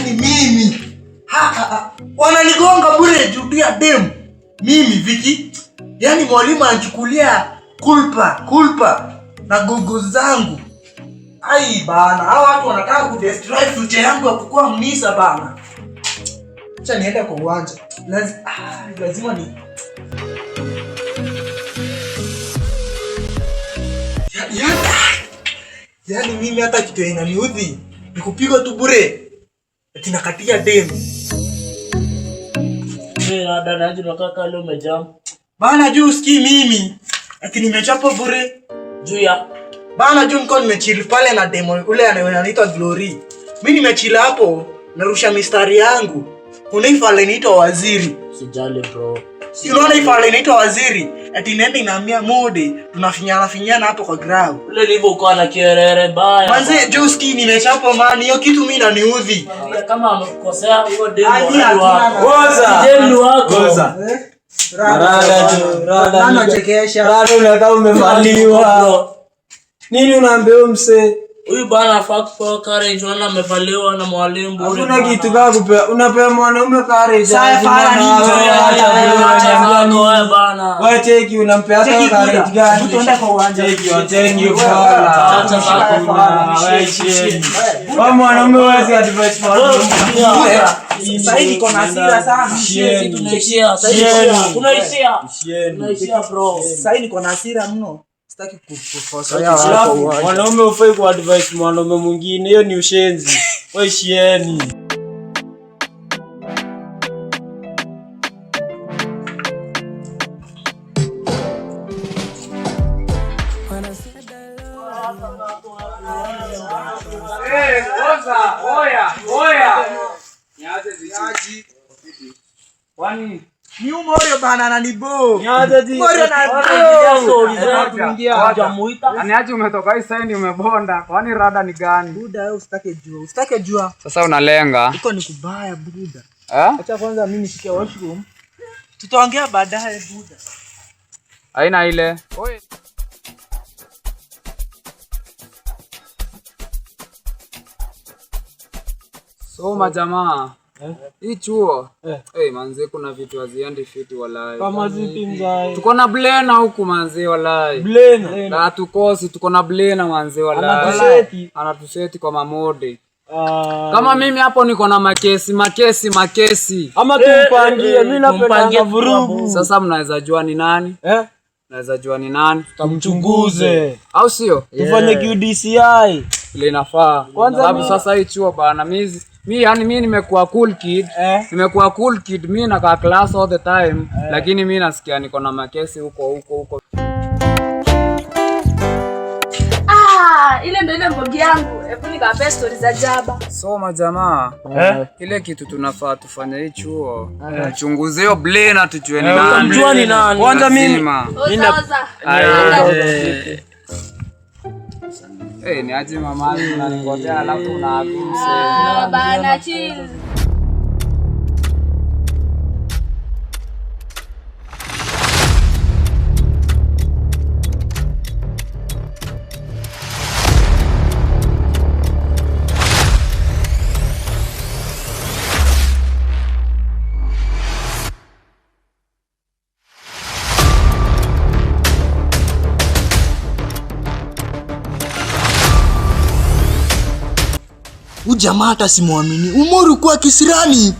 Yaani mimi wananigonga bure juu ya demu. Mimi Viki, yaani mwalimu anachukulia kulpa na gogo zangu. Ai bana, hao watu wanataka kudestroy future yangu ya kukua mnisa bana. Acha niende kwa uwanja. Lazima ni Yaani mimi hata kitu inaniudhi ni kupigwa tu bure. Ati nakatia demu. Dada yangu nakaka leo umejam. Bana juu usikii mimi. Ati nimechapa bure. Juu ya Bana juu niko nimechill pale na demo ule anaitwa Glory. Mimi nimechill hapo narusha mistari yangu. Kuna ifale inaitwa Waziri. Sijali bro. Unaona ifale inaitwa Waziri. Ati nenda inaambia mode tunafinyana hapo kwa ground. Ule livo uko na kierere baya. Manze juu usikii nimechapa man, hiyo kitu mimi inaniudhi. Kama amekosea huo demo wako. Goza. Demo wako. Goza. Rada unachekesha. Rada unataka umevaliwa. Nini unaambia mse? Huyu bana fuck for courage wana amevaliwa na mwalimu bure. Hakuna kitu kama kupea. Unapea mwanaume courage. Sasa fala nini wewe bana. Wewe cheki unampea hata courage gani? Tuende kwa uwanja. Cheki bwana. Acha sasa wewe cheki. Kwa mwanaume wewe advice for sasa hivi niko na hasira sana. Sisi tunaishia. Tunaishia bro. Sasa hivi niko na hasira mno. Sitaki kukosa. Mwanaume ufai ku advice mwanaume mwingine, hiyo ni ushenzi. Wewe shieni. Oya. Niache ziaji. Kwani ni umorio bana ananibo. Niache zi. Umorio Aniaje umetoka hii side umebonda. Kwani rada ni gani? Buda wewe usitake jua. Sasa unalenga. Iko ni kubaya buda. Acha kwanza mimi nishike washroom. Tutaongea baadaye buda. Haina ile. Oi. Soma jamaa. Hii chuo. Manze kuna vitu haziendi fiti walai. Kama zipi mzai? Tuko na blena huku manze walai. Blena. Na tukosi tuko na blena manze walai. Anatuseti kwa mamode. Kama mimi hapo niko na makesi. Ama tumpangie, mimi napenda vurugu. Sasa mnaweza jua ni nani? Naweza jua ni nani? Tutamchunguze. Au sio? Tufanye QDCI. Ile inafaa. Sababu sasa hii chuo bana mimi nimekuwa cool kid. Mimi nakaa class all the time, lakini mimi nasikia niko na makesi huko. Ile ndio ile mbogi yangu. Hebu nikape stories za jaba. Soma jamaa. Ile kitu tunafaa tufanye hii chuo. Chunguze hiyo blena tujue ni nani. Tujue ni nani. Kwanza mimi ni aje mama unaningojea alafu unaabuse. Bana chill. Jamaa hata simuamini. Umoru kwa kisirani.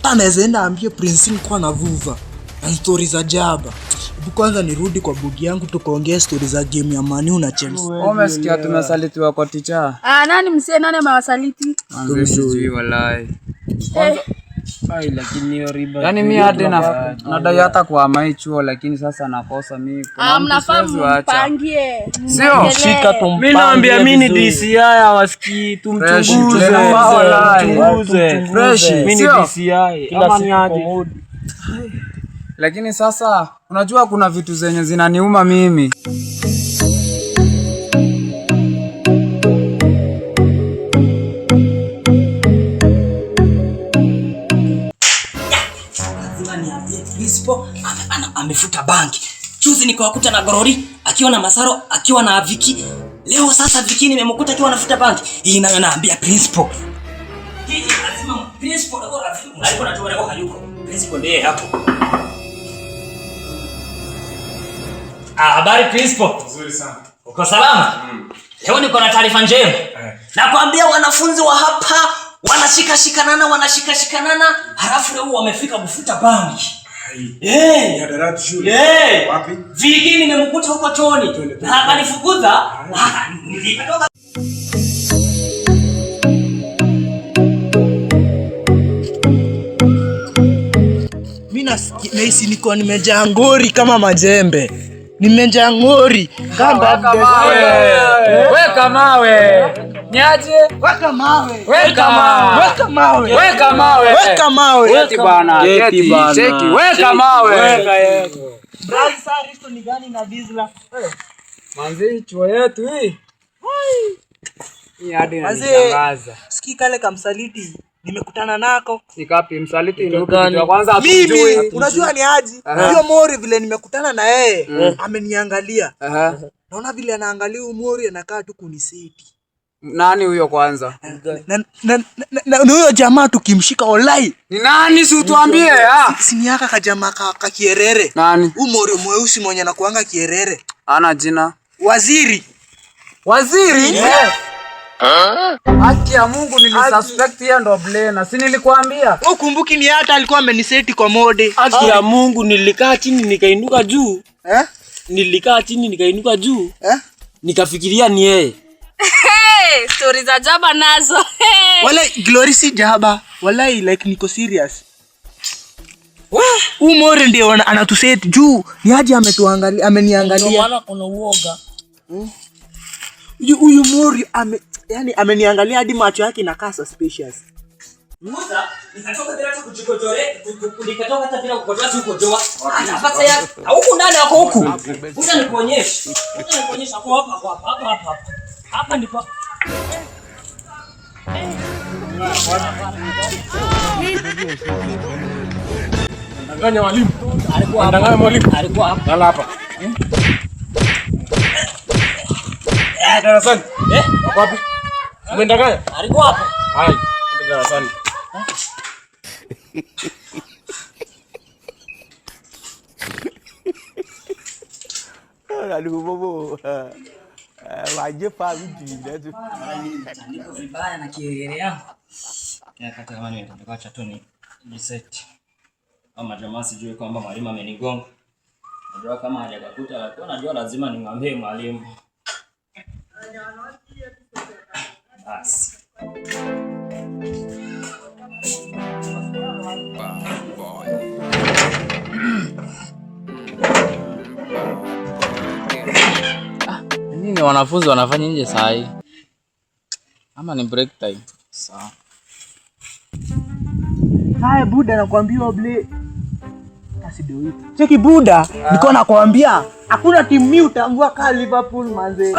Anaweza enda ambie Prince kwa na vuva. Na story za jaba. Hebu kwanza nirudi kwa bugi yangu tukaongea story za game ya Man U na Chelsea. Umesikia tumesalitiwa kwa ticha? Nani msee nani amewasaliti? Sijui walai. Ai lakini hiyo riba. Yaani mimi hadi nadai hata kwa maichuo lakini sasa nakosa mimi. Mnafahamu mpangie. Sio shika tumpangie. Mimi naambia mimi ni DCI hawasikii tumchunguze. Fresh. Mimi ni DCI. Kila siku. Lakini sasa unajua kuna vitu zenye zinaniuma mimi. Amefuta banki. Juzi nikawakuta na Gorori akiwa na Masaro akiwa na Viki. Leo sasa Viki nimemkuta akiwa anafuta banki. Hii nayo naambia principal. Hii lazima principal ndio lazima. Alikuwa anatoa leo hayuko. Principal ndiye hapo. Habari principal. Nzuri sana. Uko salama? Leo niko na taarifa njema. Nakwambia wanafunzi wa hapa wanashikashikanana halafu leo wamefika kufuta bangi. Ya darati shule. Wapi? Vigi nimemkuta huko chooni. Na akanifukuza. Nilitoka. Nahisi niko nimejaa ngori kama majembe. Nimejaa ngori kama weka mawe. Niaje? Weka mawe. Weka mawe. Weka mawe. Weka mawe. Weka mawe. Eti bana, eti bana. Cheki, weka mawe. Weka yetu. Brali sasa hizo ni gani na Bizla? Manzi chuo yetu hii. Hii hadi inanishangaza. Sikii kale kamsaliti nimekutana nako. Sikapi msaliti ni kitu cha kwanza atujui. Unajua ni aje? Hiyo Mori vile nimekutana na yeye ameniangalia. Naona vile anaangalia Mori anakaa tu kuniseti. Nani huyo kwanza? Na huyo jamaa tukimshika online. Ni nani si utuambie? Si ni aka kajamaa ka Kierere. Nani? Mori mweusi mwenye anakuanga Kierere. Ana jina. Waziri. Waziri? Haki ya Mungu nilisuspect yeye ndo Blena. Si nilikwambia? Ukumbuki ni hata alikuwa ameniseti kwa mode. Haki ya Mungu nilikaa chini nikainuka juu. Nilikaa chini nikainuka juu. Nikafikiria ni yeye. Stories za jaba nazo. Wala Glory si jaba. Wala like niko serious. Mori ndio anatuseti juu. Ni aje ametuangalia, ameniangalia. Ndio maana kuna uoga. Huyu Mori yani ameniangalia hadi macho yake inakaa suspicious. Musa, nikatoka bila hata kujikojore, nikatoka hata bila kukojoa si kukojoa. Anapata ya huku ndani wako huku. Musa nikuonyeshe. Musa nikuonyeshe hapo hapa. Hapa ndipo. Ndanganya walimu. Ndanganya mwalimu. Alikuwa hapa. Lala hapa. Darasani. Wapi? Umendanganya? Alikuwa hapa. Hai, ndio darasani. Bobo. Waje pa mji ndio. Niko vibaya na kielele yangu. Ya kata kama ni ndio cha toni reset. Kama jamaa sijui kwamba mwalimu amenigonga. Najua kama hajakakuta lakini najua lazima nimwambie mwalimu. Basi. Nini wanafunzi wanafanya nje saa hii? Ama ni break time? Sawa. Haya Buda nakwambia Oble. Kasi ndio hivi. Cheki Buda, niko nakwambia hakuna timu mimi utambua kama Liverpool manze.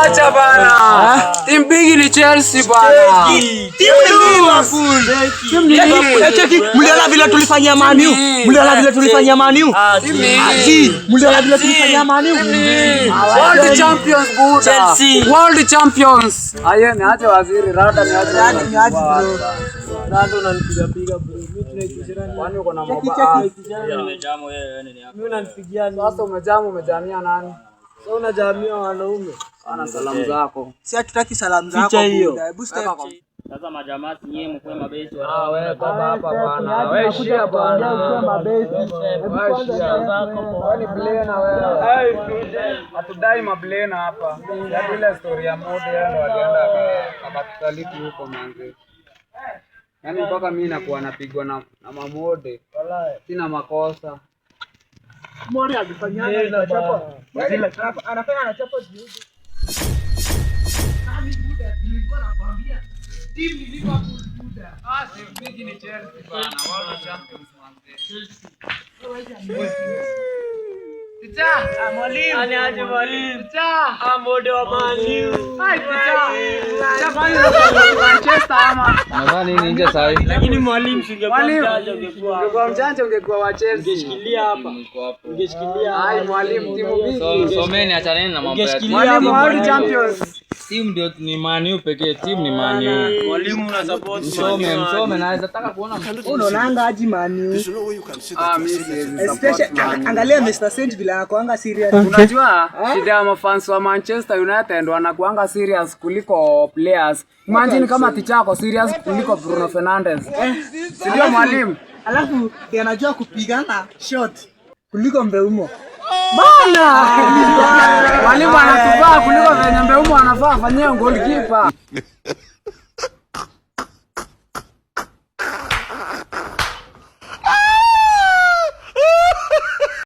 Acha bana. Team big ni Chelsea bana. Timu Liverpool. Cheki, mliona vile tulifanyia Man U. Mliona vile tulifanyia Man U. Mliona vile tulifanyia Man U. World champions Buda. Chelsea. World champions. Aye, niache waziri rada niache bro. Ndio unanipiga bro. Kwani uko na mobile? Nimejamu wewe nini hapa? Mimi unanipigia nini? Sasa umejamia nani? Sasa unajamia wanaume. Ana salamu zako. Si hatutaki salamu zako Buda. Hebu step. Sasa majamaa nyie mkwe mabesi wewe baba hapa bana. Wewe shia bana. Mabesi. Wewe shia zako. Kwani Blena wewe? Hatudai mablena hapa. Ya ile story ya mode yale walienda akatusaliti huko manze. Yaani mpaka mimi nakuwa napigwa na mamode. Sina makosa. Mori alifanyana na chapa. Zile chapa. Anafanya na chapa jiuzi. Nani Buda nilikuwa nakwambia. Timu ni Liverpool Buda. Team big ni Chelsea bana. World champions manze. Tita, mwalimu. Ani aje mwalimu. Tita, mode wa Man U. hai tita. Jamani Manchester ama. Nadhani nini nje sasa hivi? Lakini mwalimu singekuwa mjanja ungekuwa mjanja ungekuwa wa Chelsea. Ungeshikilia hapa. Ungeshikilia. Hai mwalimu timu big. Someni achaneni na mambo ya mwalimu World champions. Team ndio ni Man U pekee, team ni Man U. Mwalimu una support Msome naweza taka kuona unaonanga aje Man U. Especially angalia Mr. Saint vile anakuanga serious. Unajua shida ya mafans wa Manchester United wanakuanga serious kuliko players. Imagine kama ticha yako serious kuliko Bruno Fernandes. Ndio mwalimu. Alafu anajua kupigana shot kuliko Mbeumo. Bana! Mwalimu anatuvaa kuliko venye Mbeumo anafaa afanyie goalkeeper.